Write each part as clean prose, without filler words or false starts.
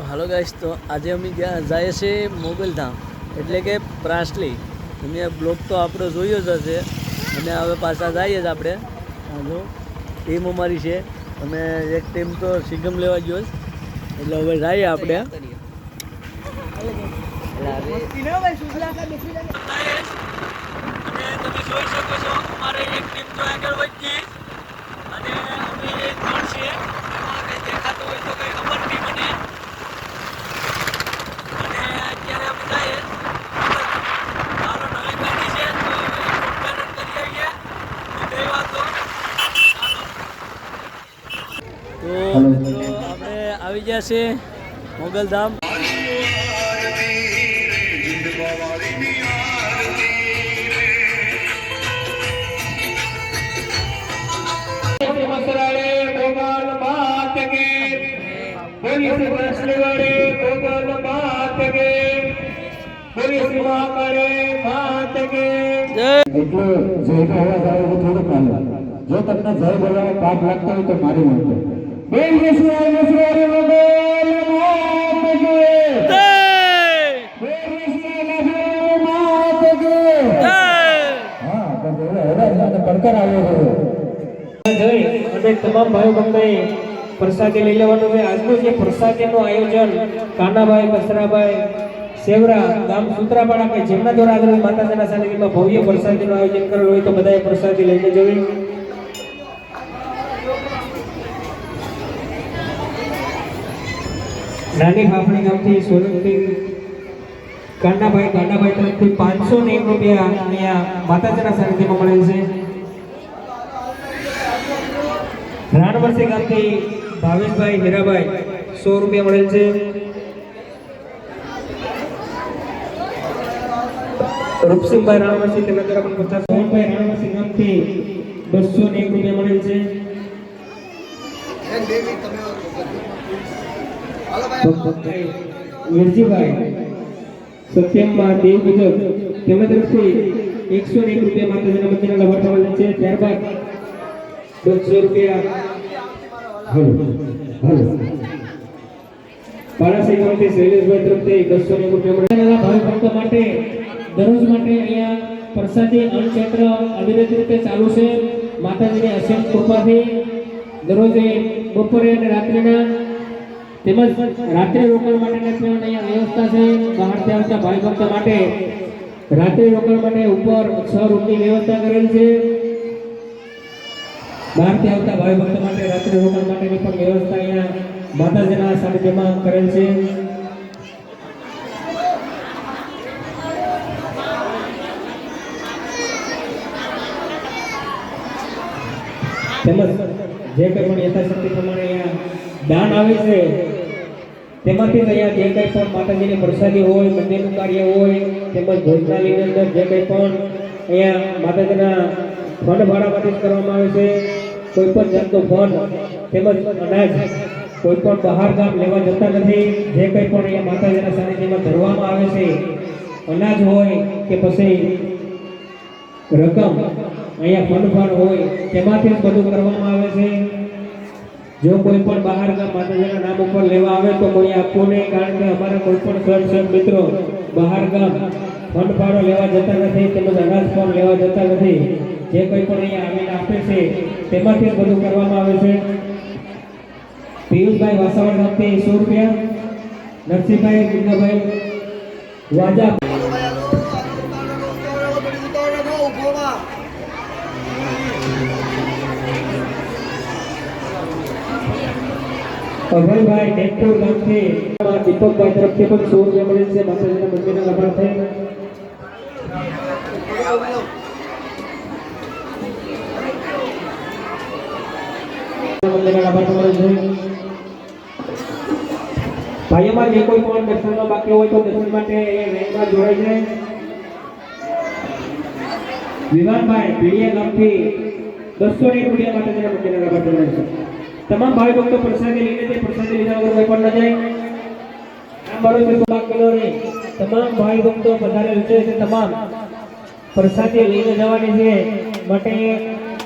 હાલો guys, તો આજે અમે જઈએ છીએ મોગલધામ એટલે કે પ્રાસલી. તમે બ્લોગ તો આપણો જોયો જ હશે અને હવે પાછા જઈએ જ આપણે. હાલો, ટીમ અમારી છે. અમે એક ટીમ તો સિગમ લેવા ગયો જ, એટલે હવે જઈએ આપણે. તમે જોઈ શકો છો અમારે એક ટીમ તો આગળ વધી અને અમે એક પણ છે. દેખાતું હોય તો કઈ ખબર નહીં મને. અને અત્યારે અમે જઈએ મારો નવી ગાડી છે તો ઉદઘાટન કરી આવીએ. કઈ વાતો તો આપણે આવી ગયા છે મોગલધામ. જો તમને જય બોલવાનો પાપ લાગતો હોય તો મારી મળતો પડકાર આવ્યો અને તમામ ભાઈ બંધોએ પ્રસાદી લઈ લેવાનું છે. આજનું જે પ્રસાદીનું આયોજન કાનાભાઈ બસરાભાઈ સેવરા ગામ સૂત્રાપાડા કે જેમના દ્વારા આગળ માતાજીના સાનિધ્યમાં ભવ્ય પ્રસાદીનું આયોજન કરેલું હોય તો બધાએ પ્રસાદી લઈને જવી. નાની ફાફણી ગામથી સોલંકી કાનાભાઈ તરફથી 501 રૂપિયા અહીંયા માતાજીના સાનિધ્યમાં મળેલ છે. રાણવરસી ગામથી ભાવેશભાઈ હીરાભાઈ 100 રૂપિયા મળેલ છે. રૂપસિંહભાઈ રાણવરસી તેમના દ્વારા પણ 50. મોહનભાઈ રાણવરસી ગામથી 201 રૂપિયા મળેલ છે. વિરજીભાઈ સત્યમમાં દેવ મુજબ તેમના તરફથી 101 રૂપિયા માતાજીના મંદિરના લાભાર્થી મળેલ છે. ત્યારબાદ 200 રૂપિયા પારાસી ગામથી શૈલેષભાઈ તરફથી 201 રૂપિયા મળેલા. ભાવિ ભક્તો માટે દરરોજ માટે અહીંયા પ્રસાદી અન્નક્ષેત્ર અવિરત રીતે ચાલુ છે. માતાજીની અસીમ કૃપાથી દરરોજ બપોરે અને રાત્રિના તેમજ રાત્રિ રોકાણ માટેની પણ અહીંયા વ્યવસ્થા છે. બહારથી આવતા ભાવિ ભક્તો માટે રાત્રિ રોકાણ માટે ઉપર 6 રૂમની વ્યવસ્થા કરેલ છે. બહારથી આવતા ભાઈ ભક્તો માટે રાત્રિ રોકાણ માટેની પણ વ્યવસ્થા અહીંયા માતાજીના સાનિધ્યમાં કરેલ છે. તેમજ જે કંઈ પણ યથાશક્તિ પ્રમાણે અહીંયા દાન આવે છે તેમાંથી અહીંયા જે કંઈ પણ માતાજીની પ્રસાદી હોય, મંદિરનું કાર્ય હોય તેમજ ભોજનાલયની અંદર જે કંઈ પણ અહીંયા માતાજીના ફંડ ભાડામાંથી કરવામાં આવે છે. કોઈ પણ જાતનો ફંડ તેમજ અનાજ કોઈ પણ બહાર ગામ લેવા જતા નથી. જે કંઈ પણ અહીંયા માતાજીના સાનિધ્યમાં ધરવામાં આવે છે, અનાજ હોય કે પછી રકમ અહીંયા ફંડ હોય તેમાંથી જ બધું કરવામાં આવે છે. જો કોઈ પણ બહાર ગામ માતાજીના નામ ઉપર લેવા આવે તો કોઈ આપવું નહીં, કારણ કે અમારા કોઈ પણ સ્વયંસેવક મિત્રો બહાર ગામ ફંડ ફાળો લેવા જતા નથી તેમજ અનાજ પણ લેવા જતા નથી. જે કંઈ પણ અહીંયા આવીને આપે છે તેમાંથી જ બધું કરવામાં આવે છે. પિયુષભાઈ વાસાવડ ગામથી 100 રૂપિયા, નરસિંહભાઈ ગુંદાભાઈ વાજા, અભયભાઈ નેકપુર ગામથી દીપકભાઈ તરફથી પણ 100 રૂપિયા મળે છે. માતાજીના મંદિરના લાભાર્થી ભાઈઓમાં જે કોઈ પણ દર્શનમાં બાકી હોય તો દર્શન માટે લાઈનમાં જોડાઈ જાય. વિવાનભાઈ ભીડિયા ગામથી 201 રૂપિયા માતાજીના મંદિરના લાભાર્થી મળે છે. તમામ ભાઈ ભક્તો પ્રસાદી લઈને તે પ્રસાદી લીધા વગર કોઈ પણ ન જાય. આ મારો જે બાકીનો નહીં, તમામ ભાઈ ભક્તો વધારે વિશે છે. તમામ પ્રસાદી લઈને જવાની છે માટે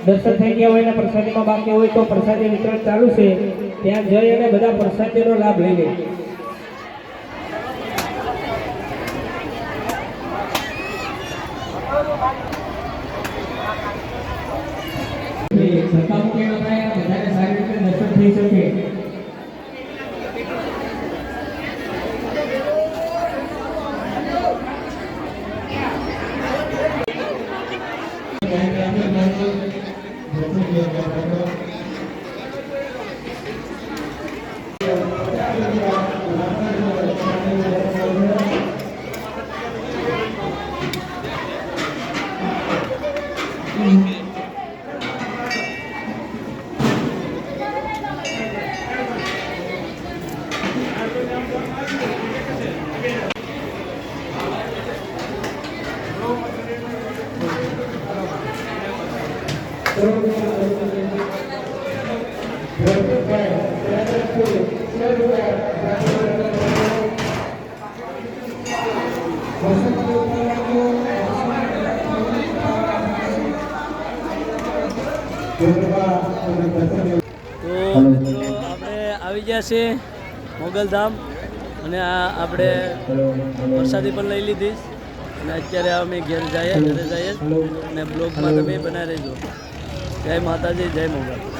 દર્શન થઈ ગયા હોય અને પ્રસાદીમાં બાકી હોય તો પ્રસાદી વિતરણ ચાલુ છે, ત્યાં જઈ અને બધા પ્રસાદીનો લાભ લઈ લે. સત્તામુખી થાય બધાને સારી રીતે દર્શન થઈ શકે. તો મિત્રો આપણે આવી ગયા છે મોગલધામ અને આ આપણે પ્રસાદી પણ લઈ લીધી અને અત્યારે અમે ઘરે જઈએ અને બ્લોગમાં તમે બનાવી રહેજો. જય માતાજી, જય મોગલ.